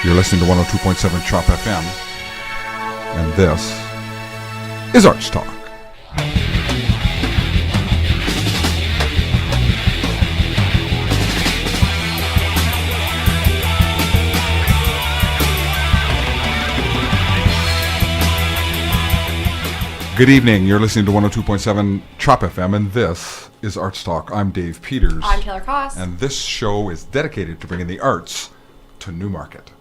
You're listening to 102.7 Chop FM, and this is ArtsTalk. Good evening. You're listening to 102.7 Chop FM, and this is ArtsTalk. I'm Dave Peters. I'm Taylor Cross. And this show is dedicated to bringing the arts to Newmarket.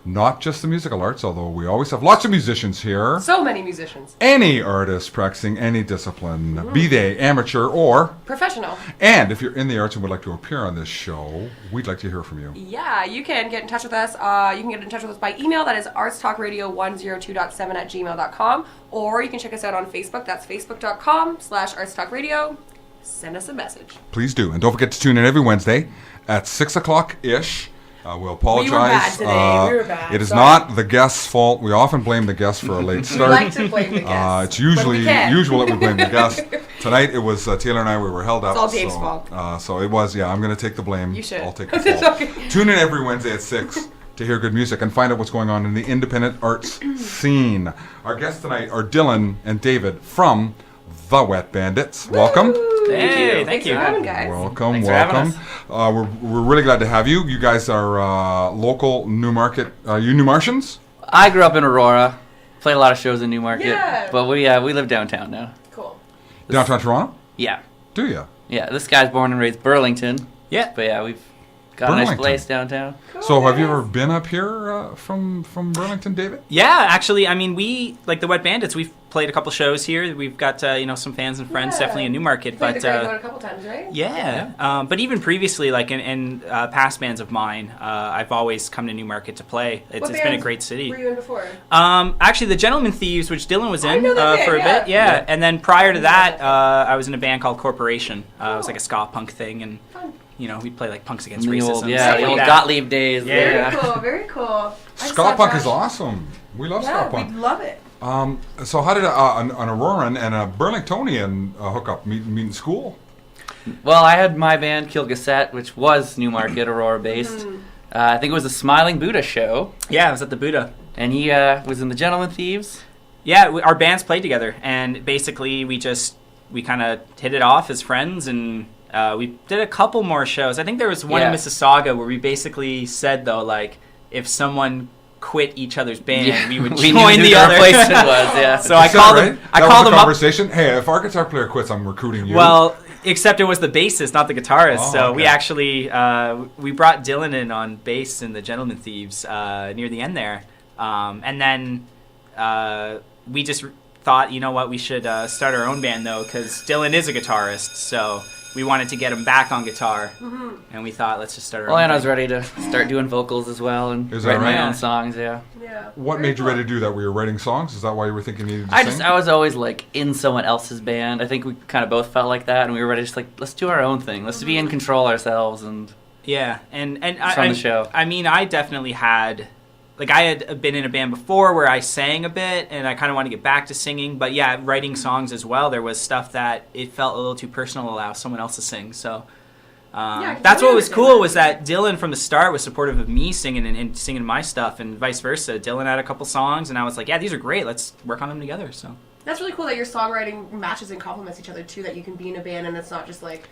Not just the musical arts, although we always have lots of musicians here. So many musicians. Any artist practicing any discipline, be they amateur or professional. And if you're in the arts and would like to appear on this show, we'd like to hear from you. Yeah, you can get in touch with us. You can get in touch with us by email. That is artstalkradio102.7@gmail.com. Or you can check us out on Facebook. That's facebook.com/artstalkradio. Send us a message. Please do. And don't forget to tune in every Wednesday at 6 o'clock-ish. We'll apologize. We were bad today. We were bad. It is not the guest's fault. We often blame the guest for a late start. We like to blame the guest. It's usually usual that we blame the guest. Tonight it was Taylor and I. We were held up. It's all Dave's fault. So it was. Yeah, I'm going to take the blame. You should. I'll take the fault. Okay. Tune in every Wednesday at 6 to hear good music and find out what's going on in the independent arts scene. Our guests tonight are Dylan and David from the Wet Bandits. Woo! Welcome. Thank you for having, guys. Welcome. Thanks We're really glad to have you. You guys are local Newmarket. You Newmartians? I grew up in Aurora. Played a lot of shows in Newmarket. Yeah. But we live downtown now. Cool. Downtown Toronto? Yeah. Do you? Yeah. This guy's born and raised Burlington. Yeah. But yeah, we've got a nice place downtown. Cool, So have you ever been up here from Burlington, David? Yeah, actually, I mean, we, like the Wet Bandits, we've played a couple shows here. We've got, some fans and friends definitely in Newmarket. Played But the Great Note a couple times, right? yeah. But even previously, like in past bands of mine, I've always come to Newmarket to play. It's been a great city. Were you in before? Actually, the Gentlemen Thieves, which Dylan was I in know that for a band, bit. Yeah. And then prior to that, I was in a band called Corporation. It was like a ska punk thing. And, we'd play like Punks Against Racism. The old Gottlieb days. Yeah. Very cool. Ska punk is awesome. We love ska punk. We love it. So how did an Auroran and a Burlingtonian hook up, meet in school? Well, I had my band Kill Cassette, which was Newmarket, Aurora based. I think it was the Smiling Buddha show. Yeah, I was at the Buddha. And he was in the Gentlemen Thieves. Yeah, our bands played together, and basically we kind of hit it off as friends, and we did a couple more shows. I think there was one in Mississauga where we basically said, though, like, if someone quit each other's band, we would join the other. Replacement was, yeah. So I called them. I called them conversation. Hey, if our guitar player quits, I'm recruiting you. Well, except it was the bassist, not the guitarist. Oh, so okay. we actually we brought Dylan in on bass in the Gentlemen Thieves near the end there, and then we just thought, you know what, we should start our own band though, because Dylan is a guitarist, so we wanted to get him back on guitar, and we thought, let's just start our own And I was thing. ready to start doing vocals as well and Is that write my right? own songs, yeah. What made you ready to do that? Were you writing songs? Is that why you were thinking you needed to sing? I was always like in someone else's band. I think we kind of both felt like that, and we were ready to just like, let's do our own thing. Let's be in control ourselves and Yeah, and from the show. I mean, I definitely had, like, I had been in a band before where I sang a bit, and I kind of wanted to get back to singing. But yeah, writing songs as well. There was stuff that it felt a little too personal to allow someone else to sing. So that's what was cool was that Dylan from the start was supportive of me singing and singing my stuff, and vice versa. Dylan had a couple songs, and I was like, yeah, these are great. Let's work on them together. So That's really cool that your songwriting matches and complements each other too. That you can be in a band and it's not just like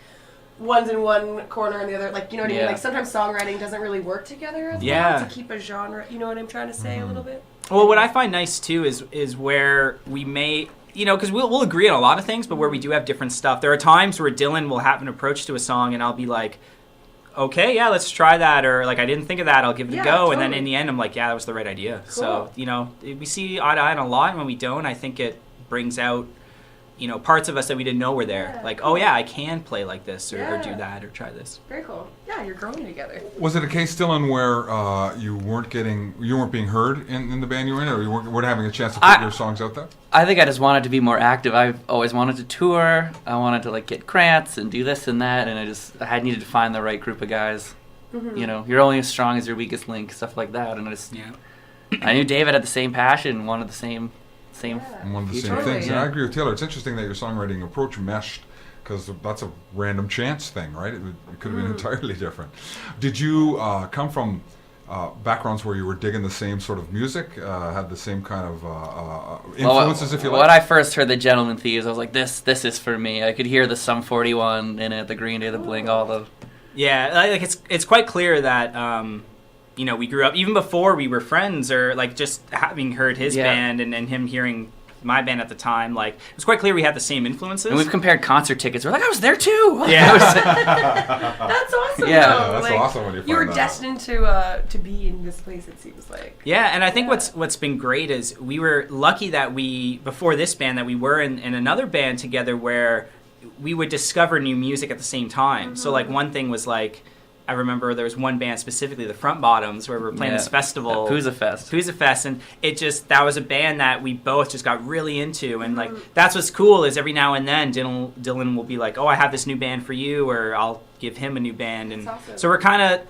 one's in one corner and the other, like, you know what I mean? Like, sometimes songwriting doesn't really work together as well to keep a genre, you know what I'm trying to say a little bit? Well, what I find nice, too, is where we may, because we'll agree on a lot of things, but where we do have different stuff. There are times where Dylan will have an approach to a song, and I'll be like, okay, yeah, let's try that, or, like, I didn't think of that, I'll give it a go, totally. and then in the end, I'm like, yeah, that was the right idea. Cool. So, we see eye to eye on a lot, and when we don't, I think it brings out parts of us that we didn't know were there. Yeah, like, cool. oh yeah, I can play like this, or do Yeah. that, or try this. Very cool. Yeah, you're growing together. Was it a case, Dylan, where you weren't being heard in the band you were in, or you weren't having a chance to put your songs out there? I think I just wanted to be more active. I've always wanted to tour. I wanted to like get grants and do this and that, and I needed to find the right group of guys. You're only as strong as your weakest link, stuff like that. And I knew David had the same passion, wanted the same One of the same Totally, things. yeah. And I agree with Taylor. It's interesting that your songwriting approach meshed, because that's a random chance thing, right? It could have been entirely different. Did you come from backgrounds where you were digging the same sort of music, had the same kind of influences, if you like? When I first heard the Gentleman Thieves, I was like, this is for me. I could hear the Sum 41 in it, the Green Day, the Blink, all the... Yeah, like it's quite clear that we grew up even before we were friends, or like just having heard his band and him hearing my band at the time. Like it was quite clear we had the same influences. And we've compared concert tickets. We're like, I was there too. Yeah, that's awesome. Yeah, though. That's awesome when you were destined to be in this place. It seems like. Yeah, and I think what's been great is we were lucky that before this band that we were in another band together where we would discover new music at the same time. Mm-hmm. So like one thing was like, I remember there was one band specifically, the Front Bottoms, where we were playing this festival. Pooza Fest. And that was a band that we both just got really into. And like, that's what's cool is every now and then Dylan will be like, oh, I have this new band for you, or I'll give him a new band. And awesome. So we're kind of,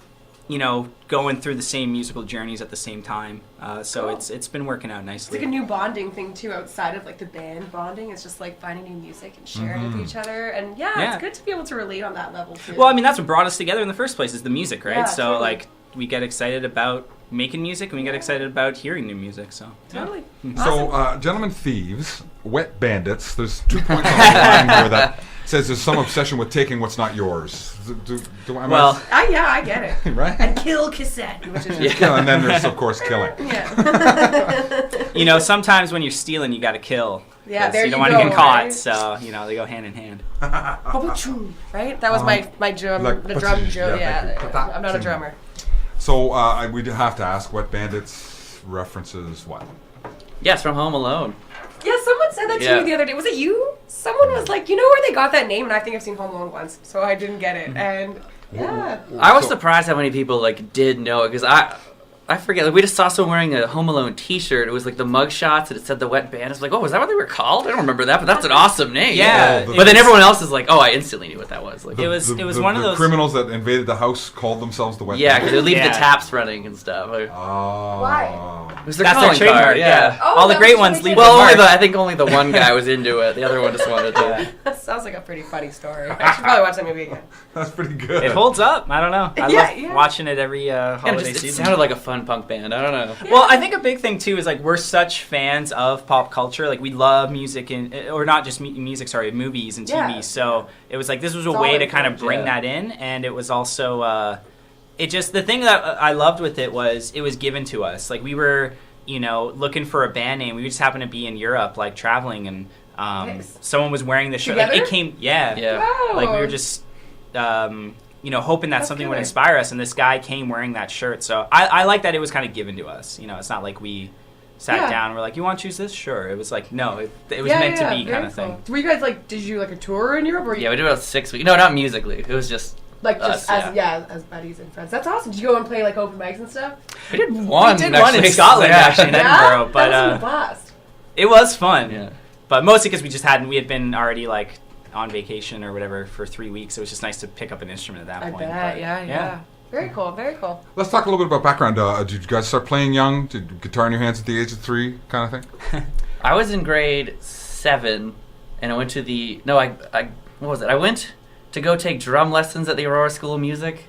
going through the same musical journeys at the same time. So cool. It's been working out nicely. It's like a new bonding thing too, outside of like the band bonding. It's just like finding new music and sharing it with each other. And it's good to be able to relate on that level too. Well, I mean, that's what brought us together in the first place is the music, right? Yeah, so totally. like we get excited about making music and we get excited about hearing new music. So totally. So, Gentlemen Thieves, Wet Bandits. There's 2 points on the line here that says there's some obsession with taking what's not yours. I get it. Right? And kill cassette, which is and then there's of course killing. Yeah. Sometimes when you're stealing, you got to kill. Yeah, there you don't you want go, to get caught. right? So they go hand in hand. Right? That was my drum, like, the drum joke. yeah, I'm not a drummer. So we do have to ask, Wet Bandits references what? Yes, from Home Alone. Yeah, someone said that to me the other day. Was it you? Someone was like, you know where they got that name? And I think I've seen Home Alone once, so I didn't get it. And I was surprised how many people did know it, because I forget. Like, we just saw someone wearing a Home Alone T-shirt. It was like the mug shots, and it said the Wet Bandits. Like, oh, was that what they were called? I don't remember that, but that's an awesome name. Yeah. But then everyone else is like, oh, I instantly knew what that was. Like, it was one of those criminals that invaded the house called themselves the Wet Bandits. Yeah, because they leave the taps running and stuff. Why? It was their That's calling their trademark. card. Yeah. Oh, all the great ones leave. Well, I think only the one guy was into it. The other one just wanted to. That sounds like a pretty funny story. I should probably watch that movie again. That's pretty good. It holds up. I don't know. I love watching it every holiday It season. sounded like a fun punk band. I don't know. Yeah. Well, I think a big thing too is like we're such fans of pop culture. Like we love music or not just music. Sorry, movies and TV. Yeah. So it was like this was a way to kind of bring that in, and it was also it just the thing that I loved with it was given to us. Like we were looking for a band name. We just happened to be in Europe, like traveling, and someone was wearing the shirt. Like, it came, Wow. Like we were just, hoping that something would inspire us, and this guy came wearing that shirt. So I like that it was kind of given to us. It's not like we sat down and we're like, you want to choose this? Sure. It was like, no, it was meant to be kind of thing. Were you guys did you a tour in Europe? Or Yeah, we did about 6 weeks. No, not musically. It was just us, as buddies and friends. That's awesome. Did you go and play open mics and stuff? We did one. We did one in Scotland, actually, in Edinburgh. But that was a blast. It was fun. Yeah. But mostly because we had been already on vacation or whatever for 3 weeks. It was just nice to pick up an instrument at that point. I bet. Yeah. Very cool. Very cool. Let's talk a little bit about background. Did you guys start playing young? Did guitar in your hands at the age of 3 kind of thing? I was in grade 7, and I went to what was it? I went to go take drum lessons at the Aurora School of Music,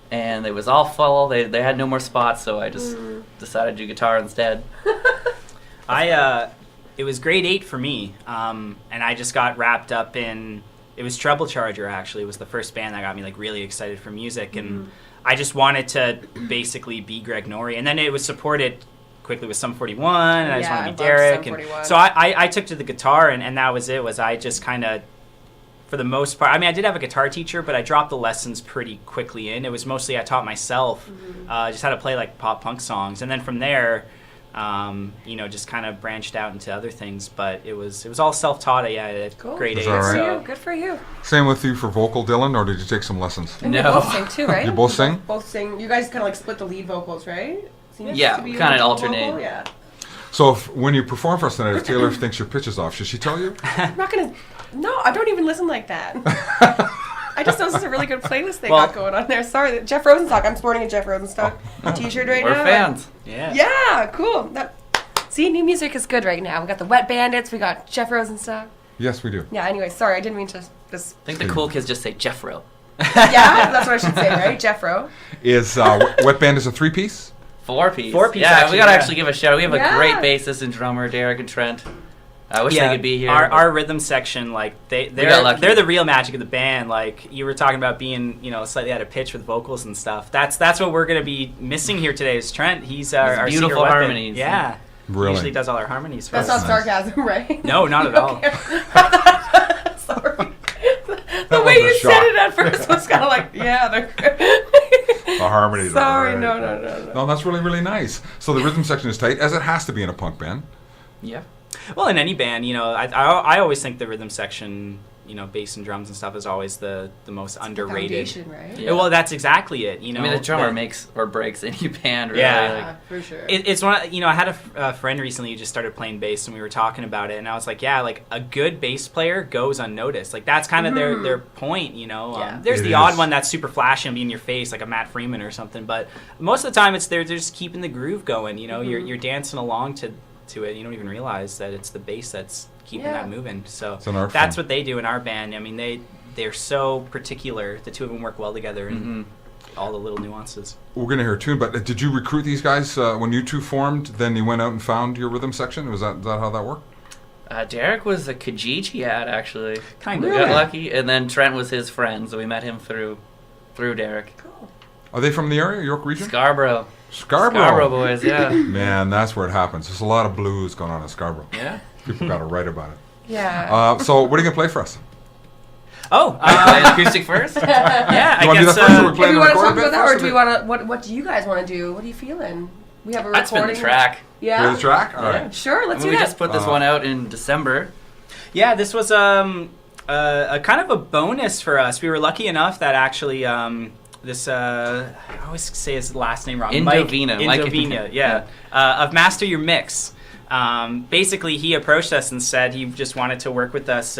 and it was all full. They had no more spots, so I just decided to do guitar instead. It was grade 8 for me, and I just got wrapped up in. It was Treble Charger, actually. It was the first band that got me really excited for music, and I just wanted to basically be Greg Norrie, and then it was supported quickly with Sum 41, and I just wanted to be Derek, and so I took to the guitar, and that was it. I just kind of, for the most part, I did have a guitar teacher, but I dropped the lessons pretty quickly in. It was mostly I taught myself, just how to play pop punk songs, and then from there, just kind of branched out into other things. But it was all self-taught at grade 8. Right? Good for you. Same with you for vocal, Dylan, or did you take some lessons? And you both sing too, right? You both sing? Both sing. You guys kind of split the lead vocals, right? Yeah, kind of alternate. Vocal? Yeah. So when you perform for us tonight, if Taylor thinks your pitch is off, should she tell you? I'm not gonna. No, I don't even listen like that. I just know this is a really good playlist they got going on there. Sorry, Jeff Rosenstock. I'm sporting a Jeff Rosenstock t-shirt right now. We're fans. Yeah, cool. See, new music is good right now. We got the Wet Bandits. We got Jeff Rosenstock. Yes, we do. Yeah. Anyway, sorry, I didn't mean to just. I think the cool kids just say Jeffro. Yeah, that's what I should say, right? Jeffro. Is Wet Bandits a 3-piece? 4-piece. 4-piece. Yeah, actually, we gotta actually give a shout. We have a Yeah. great bassist and drummer, Derek and Trent. I wish they could be here. Our rhythm section, like they're the real magic of the band. Like you were talking about being, slightly out of pitch with vocals and stuff. That's what we're gonna be missing here today. Is Trent? He's our beautiful secret weapon. harmonies. Yeah, Really? He usually does all our harmonies for That's us. not sarcasm, right? No, not at all. Sorry. That The way was a you shock. said it at first was kind of like, yeah, they're The harmonies. Sorry, are no. No, that's really, really nice. So the rhythm section is tight, as it has to be in a punk band. Yeah. Well, in any band, I always think the rhythm section, bass and drums and stuff is always the most underrated. Foundation, right? Yeah. Well, that's exactly it. I mean, the drummer makes or breaks any band, really. Yeah. For sure. It's one. I had a friend recently who just started playing bass, and we were talking about it, and I was like, yeah, like a good bass player goes unnoticed. Like that's kind of their point, Yeah. There's It the is. odd one that's super flashy and be in your face, like a Matt Freeman or something. But most of the time, they're just keeping the groove going. You're dancing along to it. You don't even realize that it's the bass that's keeping that moving. So It's an art that's form. what they do in our band. I mean, they're so particular. The two of them work well together, and all the little nuances. We're going to hear a tune, but did you recruit these guys when you two formed? Then you went out and found your rhythm section? Was that how that worked? Derek was a Kijiji ad, actually. Kind We of. got lucky. And then Trent was his friend, so we met him through Derek. Cool. Are they from the area, York region? Scarborough. Scarborough. Scarborough boys, yeah. Man, that's where it happens. There's a lot of blues going on in Scarborough. Yeah. People got to write about it. Yeah. So what are you going to play for us? Oh, Play acoustic first? yeah. You I wanna do guess. that first, or we If play we the want to recorded talk about bit that, or first, do we or want to? What do you guys want to do? What are you feeling? We have a That's been recording. the track. Yeah. play the track? All right. Sure. Let's We do that. just put this one out in December. Yeah, this was a kind of a bonus for us. We were lucky enough that actually this I always say his last name wrong. Indovina. Mike Indovina, yeah. Of Master Your Mix. Basically, he approached us and said he just wanted to work with us.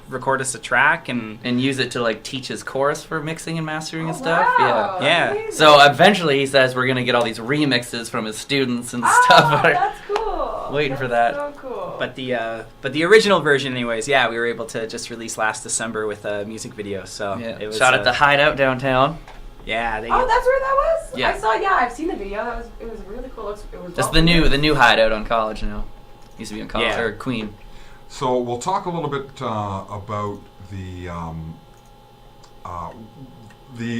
Record us a track and use it to like teach his chorus for mixing and mastering and stuff. Wow, Yeah. amazing. So eventually he says we're gonna get all these remixes from his students and stuff. That's cool. Waiting for That's that. So cool. But the original version, anyways, yeah, we were able to just release last December with a music video. So Yeah. it was Shot at the Hideout downtown. yeah. That's where that was. Yeah. I saw. Yeah, I've seen the video. It was really cool. It was That's well the done. new Hideout on College now. Used to be on College Yeah. or Queen. So we'll talk a little bit about the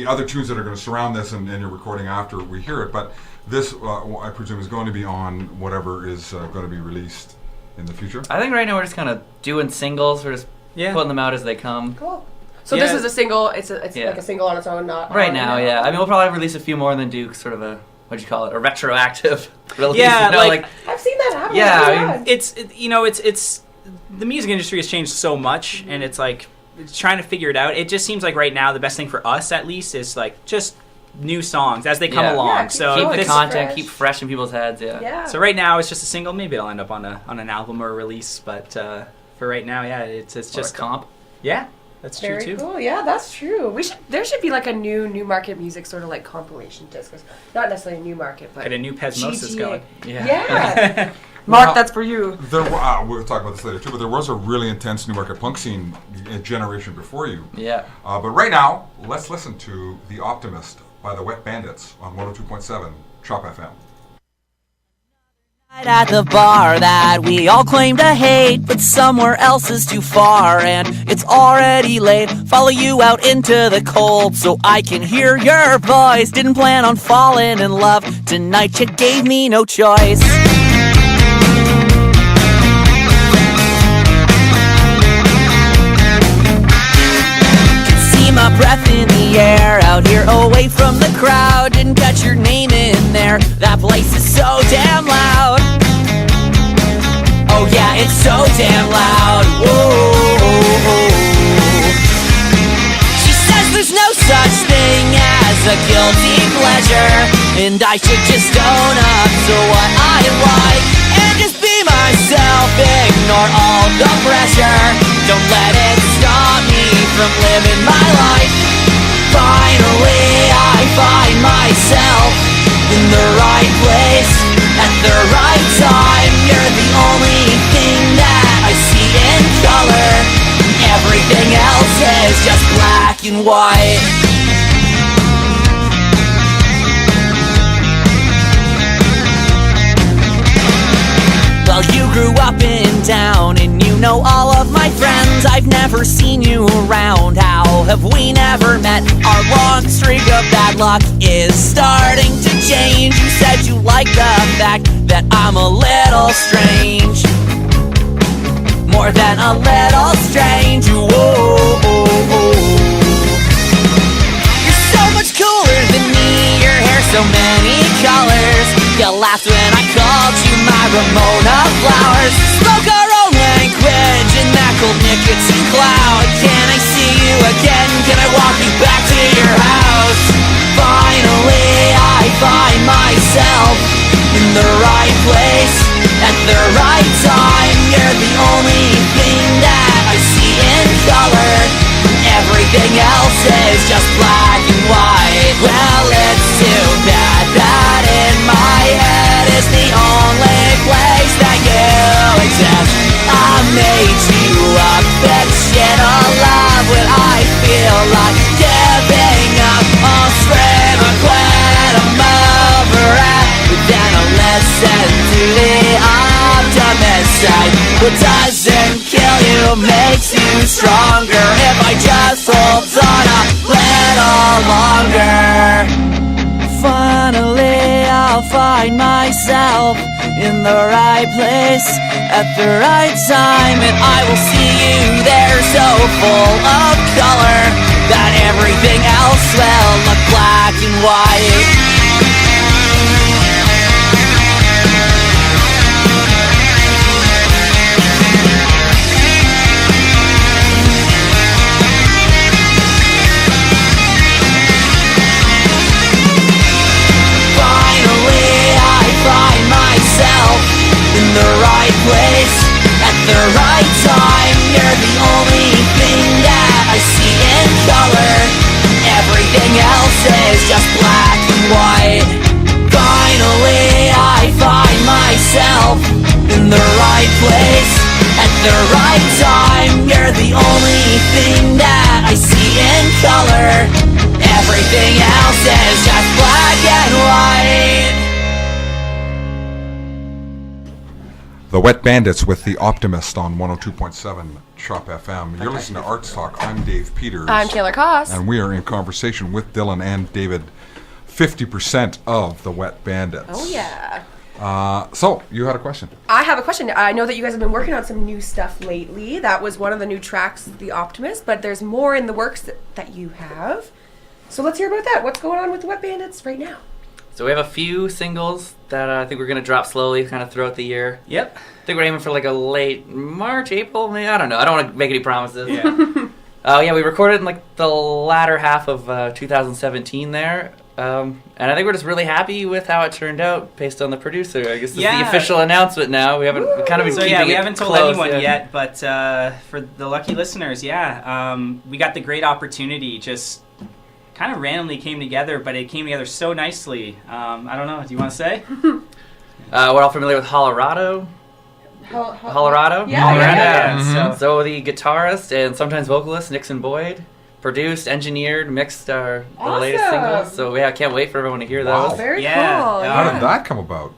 other tunes that are going to surround this and your recording after we hear it. But this, I presume, is going to be on whatever is going to be released in the future. I think right now we're just kind of doing singles. We're just Yeah. putting them out as they come. Cool. So Yeah. this is a single. It's Yeah. like a single on its own, not Right on now, an yeah. I album. mean, we'll probably release a few more and then do sort of a, what'd you call it, a retroactive release. Yeah, you know, like- I've seen that happen. Yeah, Oh I my mean, God. It's the music industry has changed so much, and it's like it's trying to figure it out. It just seems like right now the best thing for us, at least, is like just new songs as they come Yeah. along. Yeah, so keep the this- content, fresh. keep fresh in people's heads, yeah. Yeah. So right now it's just a single. Maybe it'll end up on an album or a release, but for right now, yeah, it's Or just a comp. Yeah, that's Very true too. cool. Yeah, that's true. There should be like a new market music sort of like compilation disc. Not necessarily a new market, but Got a new Pesmosis GTA. going. Yeah. Well, Mark, that's for you. We'll talk about this later too, but there was a really intense Newmarket punk scene a generation before you. Yeah. But right now, let's listen to The Optimist by the Wet Bandits on 102.7 Chop FM. At the bar that we all claim to hate, but somewhere else is too far, and it's already late. Follow you out into the cold so I can hear your voice. Didn't plan on falling in love tonight, you gave me no choice. Can see my breath in the air out here away from the crowd. Didn't catch your name in there, that place is so damn loud. Oh yeah, it's so damn loud. Whoa. She says there's no such thing as a guilty pleasure, and I should just own up to what I like and just be myself, ignore all the pressure. Don't let it stop me from living my life. Finally I find myself in the right place at the right time. You're the only thing that I see in color. Everything else is just black and white. never seen you around? How have we never met? Our long streak of bad luck is starting to change. You said you like the fact that I'm a little strange, more than a little strange. Whoa. You're so much cooler than me, your hair so many colors. You laughed when I called you my Ramona Flowers. Spoke our own language in that cold nicotine cloud. Can I see you again? Can I walk you back to your house? Finally I find myself in the right place at the right time. You're the only thing that I see in color. Everything else is just black and white. Well, it's too bad that in my head is the only place that you exist. I made you a bitch shit of love when I feel like giving up. I'll scream or quit, I'm over it. But then I'll listen to the optimist side. What doesn't kill you makes you stronger. If I just hold on a little longer, finally I'll find myself in the right place at the right time. And I will see you there so full of color that everything else will look black and white. In the right place at the right time. You're the only thing that I see in color. Everything else is just black and white. Finally I find myself in the right place at the right time. You're the only thing that I see in color. Everything else is just black and white. The Wet Bandits with The Optimist on 102.7 Chop FM. You're listening to Arts Talk. I'm Dave Peters. I'm Taylor Koss. And we are in conversation with Dylan and David, 50% of the Wet Bandits. Oh, yeah. So, you had a question. I have a question. I know that you guys have been working on some new stuff lately. That was one of the new tracks, The Optimist, but there's more in the works that you have. So let's hear about that. What's going on with the Wet Bandits right now? So we have a few singles that I think we're going to drop slowly kind of throughout the year. Yep. I think we're aiming for like a late March, April, maybe. I don't know. I don't want to make any promises. Yeah. Yeah, we recorded in like the latter half of 2017 there. And I think we're just really happy with how it turned out based on the producer. I guess this is the official announcement now. We haven't we kind of been keeping it we haven't told close, anyone yet, but for the lucky listeners, we got the great opportunity. Just kind of randomly came together, but it came together so nicely. I don't know. Do you want to say? We're all familiar with Colorado. Colorado? Yeah. Mm-hmm. So the guitarist and sometimes vocalist Nixon Boyd produced, engineered, mixed our the latest singles. So yeah, I can't wait for everyone to hear those. Wow. Very cool. How did that come about?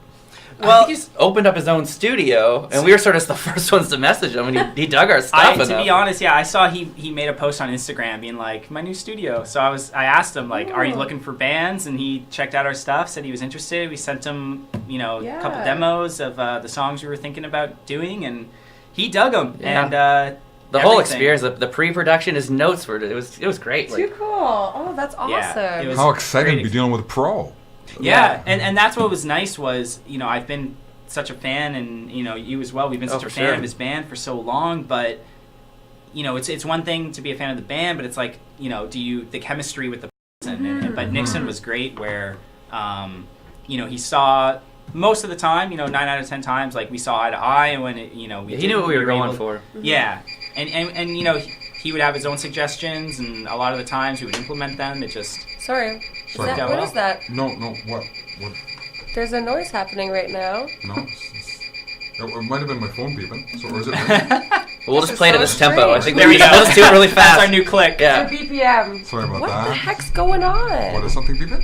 Well, I think he just opened up his own studio, and we were sort of the first ones to message him, and he dug our stuff. To be honest, I saw he made a post on Instagram being like, my new studio. So I asked him, like, are you looking for bands? And he checked out our stuff, said he was interested. We sent him, a couple demos of the songs we were thinking about doing, and he dug them. Yeah. And the whole experience, the pre-production, his notes were, it was great. Too cool. Oh, that's awesome. Yeah, it was how exciting to be dealing with a pro. Yeah, and that's what was nice was, I've been such a fan, and, you as well, we've been such a fan of his band for so long, but, it's one thing to be a fan of the band, but it's like, the chemistry with the person, but Nixon was great where, he saw, most of the time, 9 out of 10 times, like, we saw eye to eye, and when, he knew what we were going for. Yeah, and he would have his own suggestions, and a lot of the times we would implement them. It just... Sorry. What is that? No, what? There's a noise happening right now. No, it might have been my phone beeping. So, or is it? We'll just play it at this tempo. I think there we go. Let's do it really fast. That's our new click. Yeah. It's your BPM. Sorry about what that. What the heck's going on? What, is something beeping?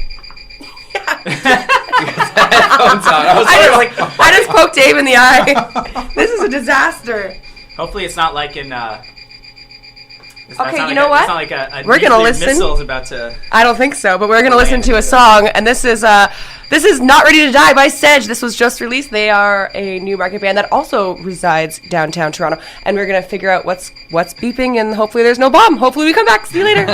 I just poked Dave in the eye. This is a disaster. Hopefully it's not like in Okay, you know what? It's not like a we're gonna listen. Missile's about to. I don't think so, but we're gonna listen to a song, and this is "Not Ready to Die" by Sedge. This was just released. They are a new market band that also resides downtown Toronto, and we're gonna figure out what's beeping, and hopefully there's no bomb. Hopefully we come back. See you later.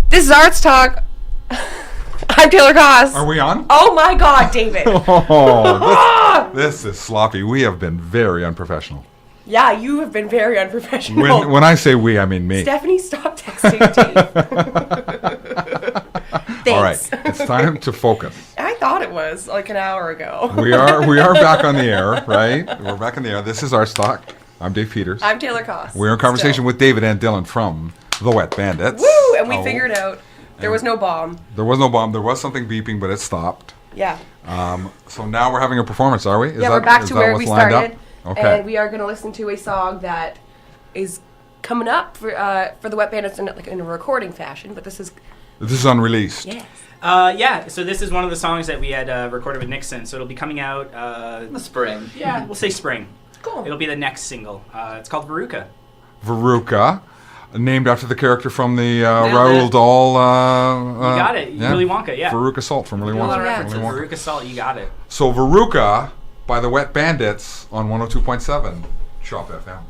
This is ArtsTalk. I'm Taylor Goss. Are we on? Oh my God, David. This is sloppy. We have been very unprofessional. Yeah, you have been very unprofessional. When I say we, I mean me. Stephanie, stop texting Dave. Thanks. All right, it's time to focus. I thought it was like an hour ago. We are back on the air, right? We're back on the air. This is ArtsTalk. I'm Dave Peters. I'm Taylor Koss. We're in conversation with David and Dylan from the Wet Bandits. Woo! And we figured out there was no bomb. There was no bomb. There was something beeping, but it stopped. Yeah. So now we're having a performance, are we? We're back to where we started. Okay. And we are going to listen to a song that is coming up for the Wet Bandits in a recording fashion, but this is unreleased. Yes. Yeah, so this is one of the songs that we had recorded with Nixon, so it'll be coming out in the spring. Yeah, we'll say spring. Cool. It'll be the next single. It's called Veruca. Veruca, named after the character from the Roald Dahl. You got it. Willy Wonka, yeah. Veruca Salt from Willy Wonka. Veruca Salt, you got it. So Veruca by the Wet Bandits on 102.7 Shop FM.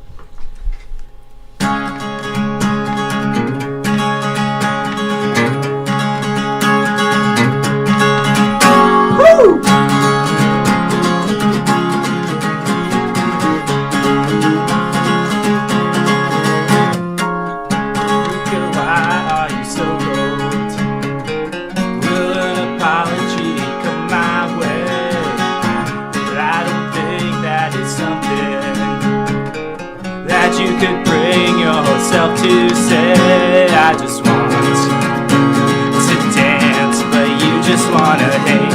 Woo! You could bring yourself to say, I just want to dance, but you just want to hate.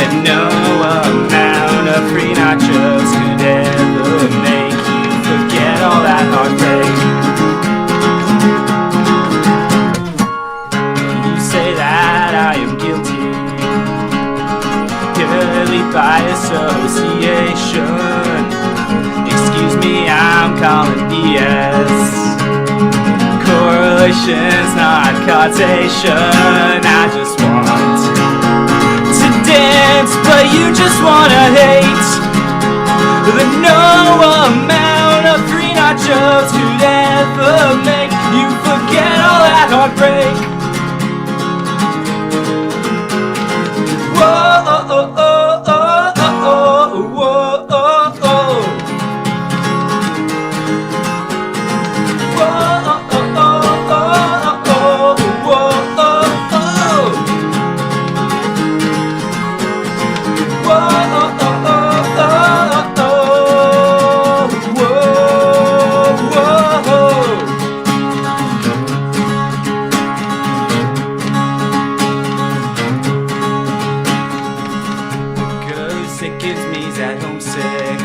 Let no amount of free nachos could ever make you forget all that heartbreak. You say that I am guilty, purely by association. Excuse me, I'm calling BS. Correlation's not causation. I just want to dance, but you just wanna hate. The no amount of free nachos nachos could ever make you forget all that heartbreak. Whoa, oh, oh, oh, oh, oh, whoa, oh, oh. Whoa, oh, oh, oh, oh, oh, whoa, oh, oh. Whoa, oh, oh, oh, oh, oh, whoa, whoa. Cause it gives me that homesick.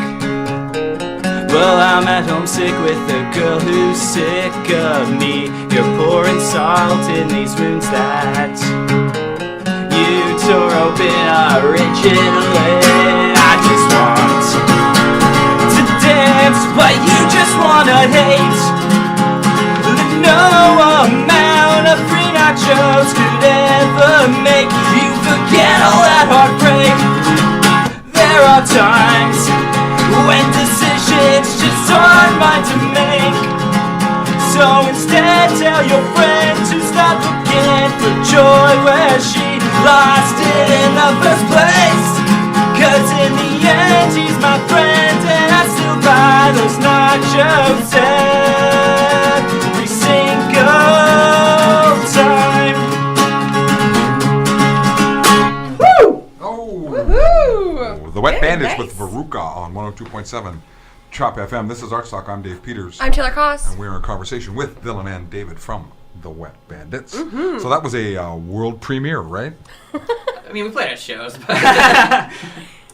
Well, I'm at homesick with a girl who's sick of me. You're pouring salt in these wounds that you tore open originally. I just want to dance, but you just wanna hate. No amount of free nachos could ever make you forget all that heartbreak. There are times when decisions just aren't mine to make. So instead tell your friend to stop looking for joy where she lost it in the first place. Cause in the end he's my friend, and I still buy those nachos every single time. Woo! Oh, Woohoo! the Wet Very Bandits nice. with Veruca on 102.7 Chop FM. This is ArtsTalk. I'm Dave Peters. I'm Taylor Koss. And we're in conversation with Dylan and David from the Wet Bandits. So that was a world premiere, right? I mean, we played at shows, but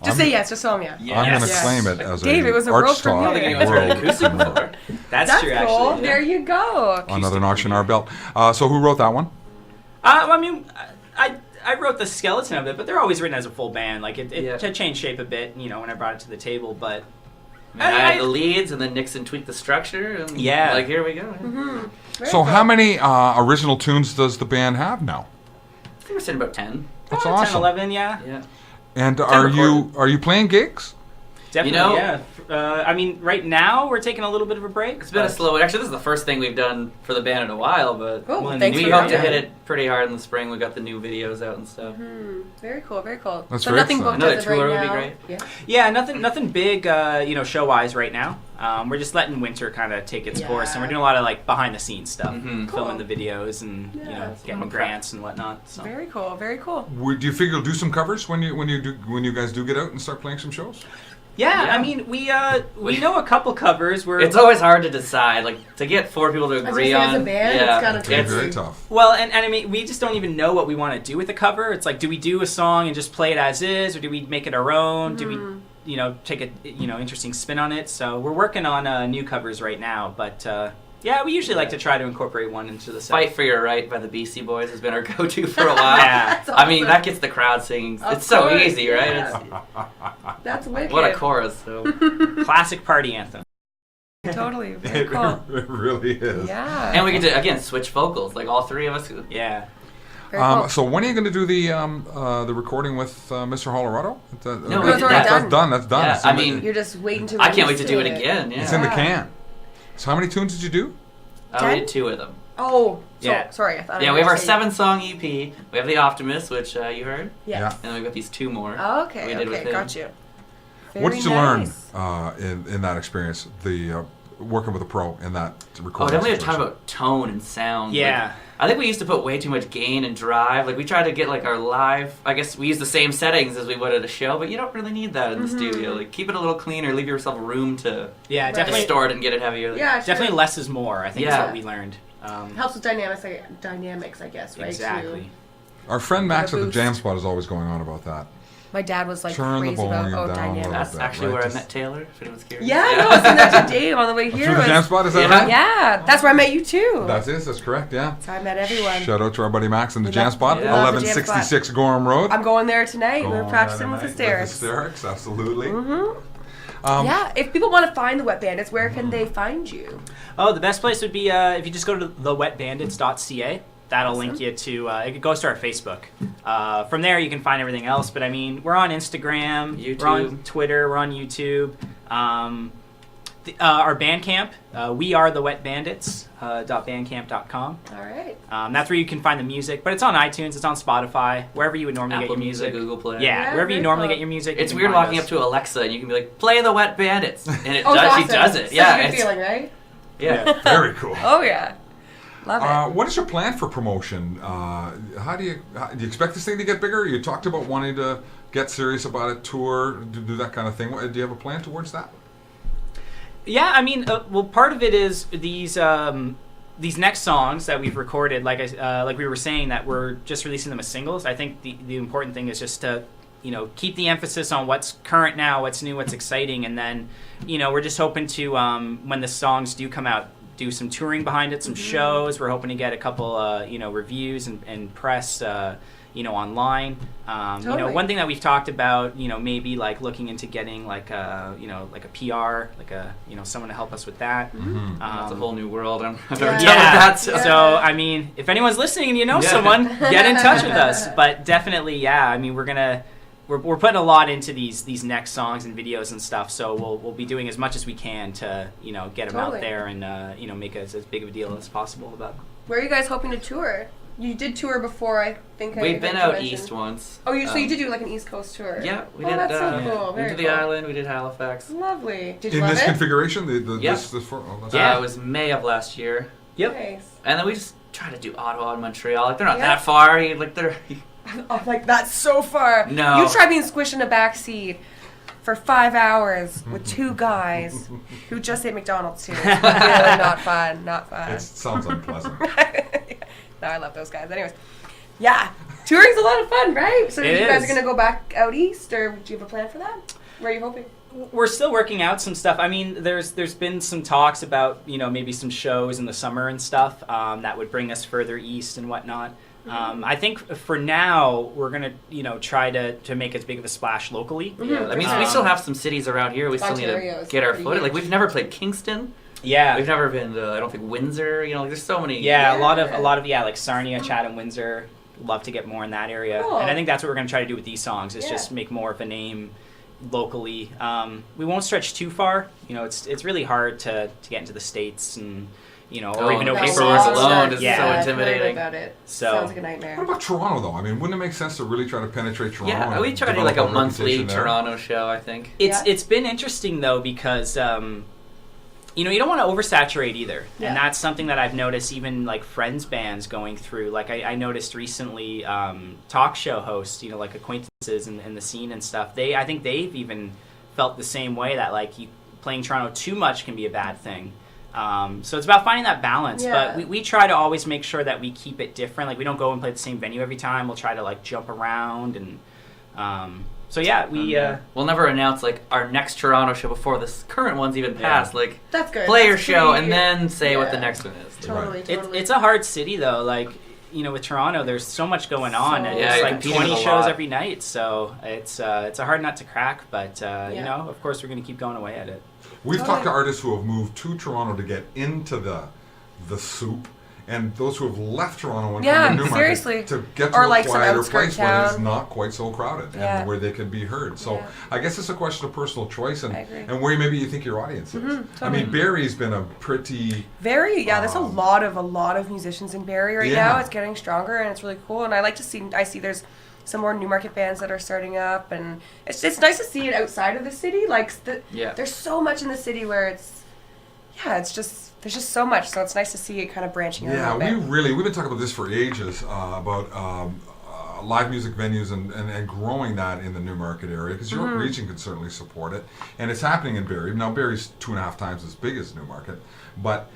Just say yes, just tell him yeah. Yeah. I'm going to Yes. claim it as Dave, a it was a world ArtsTalk premiere. That's world really acoustic premiere. before. That's That's true, cool. actually. There you go. Another notch in our belt. So who wrote that one? I mean, I wrote the skeleton of it, but they're always written as a full band. Like it Yeah. changed shape a bit, you know, when I brought it to the table. But I had the leads, and then Nixon tweaked the structure, and Yeah. like here we go. Very So cool. how many original tunes does the band have now? I think we're sitting about 10. That's 10, awesome. 11, yeah. Yeah. And recorded. are you playing gigs? Definitely, know- yeah. I mean, right now we're taking a little bit of a break. It's been a slow. Actually, this is the first thing we've done for the band in a while, but Cool. Well, Thanks we for hope to doing hit that. it pretty hard in the spring. We got the new videos out and stuff. Very cool, very cool. That's so very nothing exciting. booked Another as of tour right would be now. great. Yeah. Yeah, nothing big, show-wise right now. We're just letting winter kind of take its course, and we're doing a lot of like behind-the-scenes stuff, Mhm. filming Cool. the videos and Yeah. getting grants and whatnot. So. Very cool, very cool. Do you figure you'll do some covers when you guys do get out and start playing some shows? Yeah, Yeah. I mean, we know a couple covers. We're It's always hard to decide, like to get 4 people to agree as on. a band, yeah, it's kinda Very, It's- very tough. well, and I mean, we just don't even know what we want to do with the cover. It's like, do we do a song and just play it as is, or do we make it our own? Do we, take a interesting spin on it? So we're working on new covers right now, but yeah, we usually like to try to incorporate one into the set. Fight for Your Right by the Beastie Boys has been our go-to for a while. Yeah. That's I mean, awesome. that gets the crowd singing. Of It's so course, easy, right? yeah. That's wicked. What a chorus. So. Classic party anthem. Totally, very cool. It really is. Yeah. And we get to, again, switch vocals. Like, all 3 of us. Yeah. Very cool. So when are you going to do the recording with Mr. Colorado? No, we did that. That's done. That's done. Yeah, It's in I the- mean, You're just waiting to I can't wait release to do it again. Yeah. it's in the Yeah. can. So how many tunes did you do? We 10? did 2 of them. Oh, so, Yeah. sorry. I thought Yeah, I we have our heard you say- 7-song EP. We have The Optimist, which you heard. Yeah. And then we've got these 2 more. Oh, we okay, did with okay, him. got you. What Very did you nice. learn in that experience? The working with a pro in that Oh, recording. definitely a ton situation? about tone and sound. Yeah. Like, I think we used to put way too much gain and drive. Like, we tried to get, like, our live... I guess we use the same settings as we would at a show, but you don't really need that in the studio. Like, keep it a little cleaner. Leave yourself room to Yeah, Right. definitely. distort and get it heavier. Like, Yeah, sure. Definitely less is more, I think, is Yeah. what we learned. Helps with dynamics, I guess, right? Exactly. too. Our friend Max The at the boost. Jam Spot is always going on about that. My dad was like Turn the crazy about volume down a dynamics. little That's bit, actually right? where I Just- met Taylor, if anyone's curious. Yeah, no, I sent that to Dave on the way here. Through the was- Jam Spot, is that Yeah. right? Yeah, that's where I met you too. That's correct, yeah. That's how I met everyone. Shout out to our buddy Max in the We Jam love- Spot, we love the Jam 1166 Gorham Road. I'm going there tonight. Going We're practicing with tonight hysterics. Hysterics, absolutely. Yeah, if people want to find the Wet Bandits, where can they find you? Oh, the best place would be if you just go to thewetbandits.ca. That'll link you to, it goes to our Facebook. From there, you can find everything else. But I mean, we're on Instagram, we're on YouTube. Twitter, we're on YouTube. Our Bandcamp, we are the Wet Bandits, .bandcamp.com. All right. That's where you can find the music, but it's on iTunes, it's on Spotify, wherever you would normally Apple get your music. Google Play. Yeah, wherever you normally get your music. It's weird walking up to Alexa and you can be like, play the Wet Bandits. And it awesome. She does it. Such Yeah. a good feeling, right? Yeah. Very cool. Oh, yeah. Love it. What is your plan for promotion? Do you expect this thing to get bigger? You talked about wanting to get serious about it, tour, do that kind of thing. Do you have a plan towards that? Yeah, I mean, well, part of it is these next songs that we've recorded, like we were saying, that we're just releasing them as singles. I think the important thing is just to, keep the emphasis on what's current now, what's new, what's exciting, and then, we're just hoping to, when the songs do come out, do some touring behind it, some shows. We're hoping to get a couple, reviews and press, online. Totally. One thing that we've talked about, maybe like looking into getting like a PR, like someone to help us with that. That's a whole new world. I've never Yeah. done that. So. So, I mean, if anyone's listening and you know someone, get in touch with us. But definitely, yeah, I mean, we're putting a lot into these next songs and videos and stuff. So we'll be doing as much as we can to, get them out there and, make as big of a deal as possible about them. Where are you guys hoping to tour? You did tour before, I think. We've been out east once. Oh, so you did do like an East Coast tour? Yeah, we did. That's so cool. Went to the island. We did Halifax. Lovely. Did you In love this it? configuration? This It was May of last year. Yep. Nice. And then we just tried to do Ottawa and Montreal. Like, they're not Yeah. that far. They're... I'm like, that's so far. No. You try being squished in a back seat for 5 hours with two guys who just ate McDonald's too. It's really not fun. Not fun. It sounds unpleasant. No, I love those guys. Anyways, yeah, touring's a lot of fun, right? So It you guys is. are gonna go back out east, or do you have a plan for that? Where are you hoping? We're still working out some stuff. I mean, there's been some talks about, maybe some shows in the summer and stuff that would bring us further east and whatnot. I think for now we're gonna, try to make as big of a splash locally. Yeah, that means we still have some cities around here. We still Ontario need is to get our pretty foot. huge. Like, we've never played Kingston. Yeah, We've never been to, I don't think, Windsor. Like, there's so many. yeah, a lot of like Sarnia, Chatham, Windsor. Love to get more in that area, Cool. and I think that's what we're gonna try to do with these songs. Is Yeah. just make more of a name locally. We won't stretch too far. It's really hard to get into the States and. Or even the over paperwork sources. alone is Yeah. so I've heard intimidating. about it. So- Sounds like a What nightmare. about Toronto, though? I mean, wouldn't it make sense to really try to penetrate Toronto? Yeah, and we try to do like a develop monthly reputation there? Toronto show, I think. It's been interesting though because you don't want to oversaturate either, Yeah. and that's something that I've noticed even like friends bands going through. Like I noticed recently talk show hosts, like acquaintances in the scene and stuff. I think they've even felt the same way that like playing Toronto too much can be a bad thing. So it's about finding that balance, Yeah. but we try to always make sure that we keep it different. Like we don't go and play the same venue every time. We'll try to like jump around and so yeah, we'll never announce like our next Toronto show before this current one's even passed. Like, That's good. play your That's show pretty- and then say what the yeah. next one is. Totally, totally. it's a hard city though. Like with Toronto, there's so much going on. So And Yeah, it's you're like competing 20 with a shows lot. every night, so it's a hard nut to crack. But of course, we're gonna keep going away at it. We've talked to artists who have moved to Toronto to get into the soup, and those who have left Toronto and Yeah, come to Newmarket seriously. to get to Or a like some quieter outskirt place where it's town. not quite so crowded Yeah. and where they can be heard. So Yeah. I guess it's a question of personal choice I agree. and where maybe you think your audience is. I mean, Barry's been a pretty... There's a lot of musicians in Barrie right Yeah. now. It's getting stronger and it's really cool. And I see there's some more Newmarket bands that are starting up, and it's nice to see it outside of the city. Like there's so much in the city where there's just so much. So it's nice to see it kind of branching out Yeah, a little bit. we've been talking about this for ages, about live music venues and growing that in the Newmarket area, because York Region can certainly support it. And it's happening in Barrie. Now, Barrie's 2.5 times as big as Newmarket, but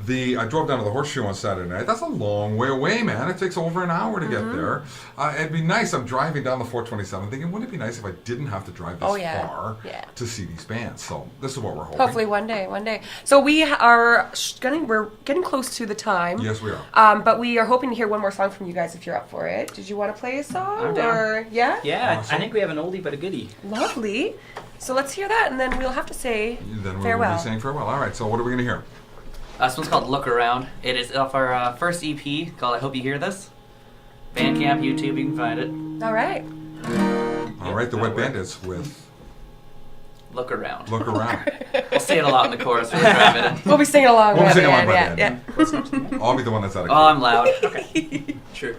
I drove down to the Horseshoe on Saturday night. That's a long way away, man. It takes over an hour to get there. It'd be nice. I'm driving down the 427 thinking, wouldn't it be nice if I didn't have to drive this far to see these bands? So this is what we're hoping. Hopefully one day. So we're getting close to the time. Yes, we are. But we are hoping to hear one more song from you guys if you're up for it. Did you want to play a song? I'm down. Or yeah? Yeah, Awesome. I think we have an oldie but a goodie. Lovely. So let's hear that, and then we'll have to say Then we'll farewell. be saying farewell. All right, so what are we going to hear? This one's called Look Around. It is off our first EP called I Hope You Hear This. Bandcamp, YouTube, you can find it. All right. All right, the Wet Bandits with Look around. Look around. We'll say it a lot in the chorus when we drive it in. We'll be singing along. We'll be singing along yeah, by yeah, the yeah. I'll be the one that's out of key. Oh, I'm loud. Okay. True.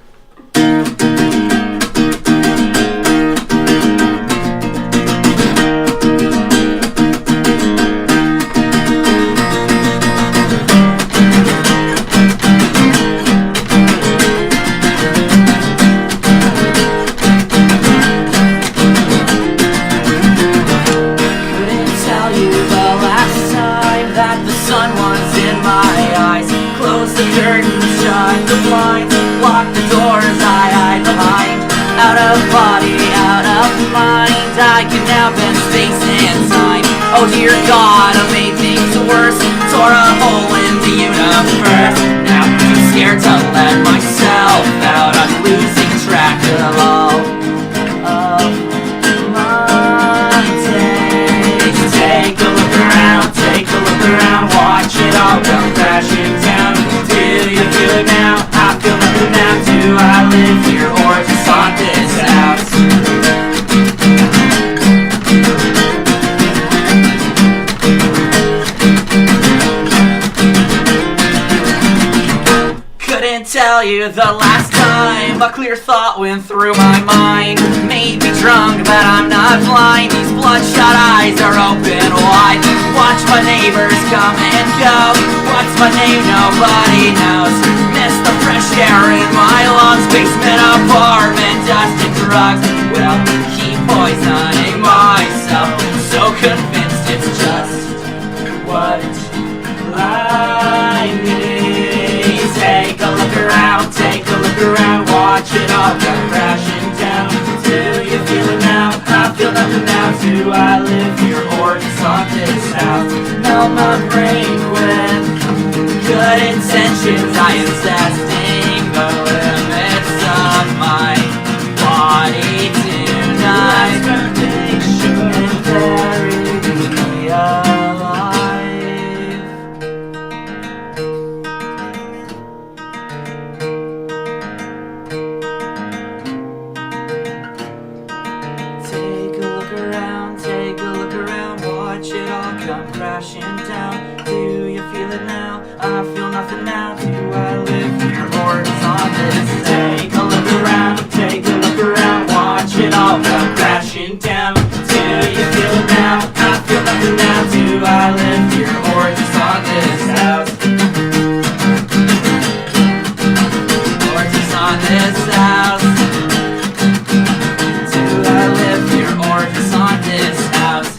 Oh dear God, I made things worse. Tore a hole in the universe. Now I'm too scared to let myself out. I'm losing track of all of my days. Take a look around, watch it all come crashing down. Do you feel it now? I feel nothing now. Do I live here or just on this house? Tell you the last time a clear thought went through my mind. Maybe drunk, but I'm not blind. These bloodshot eyes are open wide. Watch my neighbors come and go. What's my name? Nobody knows. Miss the fresh air in my lungs. Basement apartment, dust and drugs will keep poisoning myself. So convinced it's just what I need. Take a look around, watch it all come crashing down. Do you feel it now? I feel nothing now. Do I live here or just on this house? Melt my brain with good intentions. I am testing the limits of my body tonight. Make sure and bury me alive. Crashing down. Do you feel it now? I feel nothing now. Do I live here or is on this? Take a look around, watch it all come crashing down. Do you feel it now? I feel nothing now. Do I live here or just on this house? Or just on this house? Do I live here or just on this house?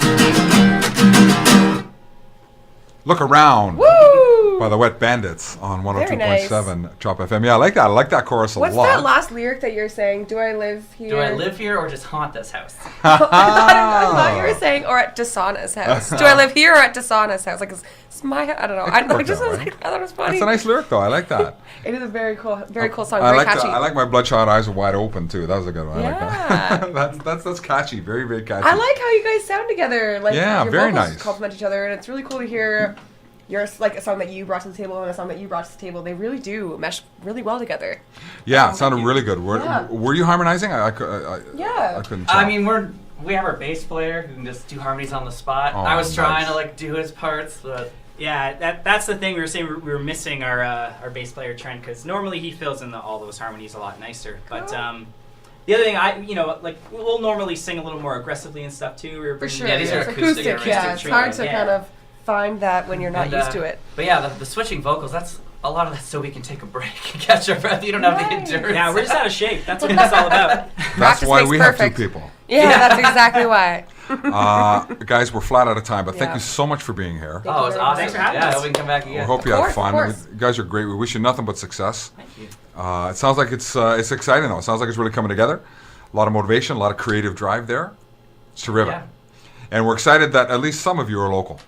Look Around. Woo! By the Wet Bandits on 102.7 Chop FM. Yeah, I like that. I like that chorus a lot. What's that last lyric that you're saying? Do I live here? Do I live here or just haunt this house? I thought you were saying, or at Dasana's house. Do I live here or at Dasana's house? Like, it's my house. I don't know. I thought it was funny. That's a nice lyric, though. I like that. It is a very cool song. I Very like catchy. I like My Bloodshot Eyes Are Wide Open, too. That was a good one. I like that. that's catchy. Very, very catchy. I like how you guys sound together. Like, yeah, your very vocals nice. complement each other, and it's really cool to hear like a song that you brought to the table and a song that you brought to the table. They really do mesh really well together. Yeah, it sounded really good. Were you harmonizing? I couldn't tell. I mean, we have our bass player who can just do harmonies on the spot. Oh, I was trying nice. to like do his parts, but yeah, that's the thing. We were saying we were missing our bass player Trent because normally he fills in all those harmonies a lot nicer. But the other thing, we'll normally sing a little more aggressively and stuff too. For sure. Yeah, these are it's acoustic. Yeah, it's hard to kind of find that when you're not used to it. But yeah, the switching vocals, that's a lot of that so we can take a break and catch our breath. You don't have the endurance. Yeah, we're just out of shape. That's what it's all about. That's why we have two people. Yeah, that's exactly why. Guys, we're flat out of time, but thank you so much for being here. Oh, it was awesome. Thanks for having us. us. I hope we can come back again. We hope you had fun. Course. You guys are great. We wish you nothing but success. Thank you. It sounds like it's exciting, though. It sounds like it's really coming together. A lot of motivation, a lot of creative drive there. It's terrific. Yeah. And we're excited that at least some of you are local.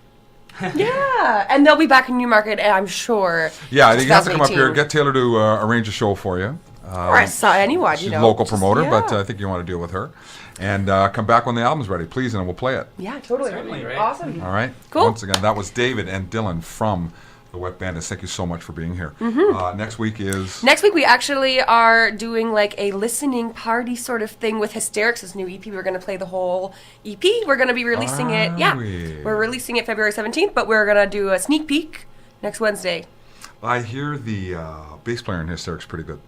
Yeah, and they'll be back in Newmarket, and I'm sure. Yeah, I think you have to come up 2018. here. Get Taylor to arrange a show for you. Or I saw anyone, She's you a know. local promoter, yeah. but I think you want to deal with her. And come back when the album's ready, please, and we'll play it. Yeah, totally. Certainly, right? Awesome. All right? Cool. Once again, that was David and Dylan from The Wet Bandits. Thank you so much for being here. Next week is... Next week we actually are doing like a listening party sort of thing with Hysterics' new EP. We're going to play the whole EP. We're going to be releasing it. Yeah, we're releasing it February 17th, but we're going to do a sneak peek next Wednesday. I hear the bass player in Hysterics pretty good.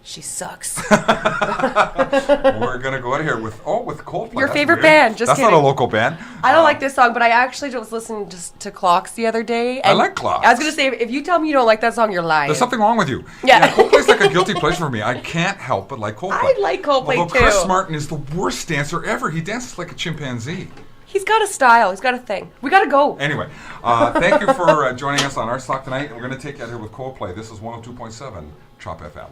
She sucks. We're gonna go out of here with Coldplay. Your favorite band? Just That's kidding. not a local band. I don't like this song, but I actually was listening just to Clocks the other day. I like Clocks. I was gonna say, if you tell me you don't like that song, you're lying. There's something wrong with you. Yeah. Coldplay's like a guilty pleasure for me. I can't help but like Coldplay. I like Coldplay Although too. Chris Martin is the worst dancer ever. He dances like a chimpanzee. He's got a style. He's got a thing. We gotta go. Anyway, thank you for joining us on ArtsTalk tonight. We're gonna take you out here with Coldplay. This is 102.7 Trop FM.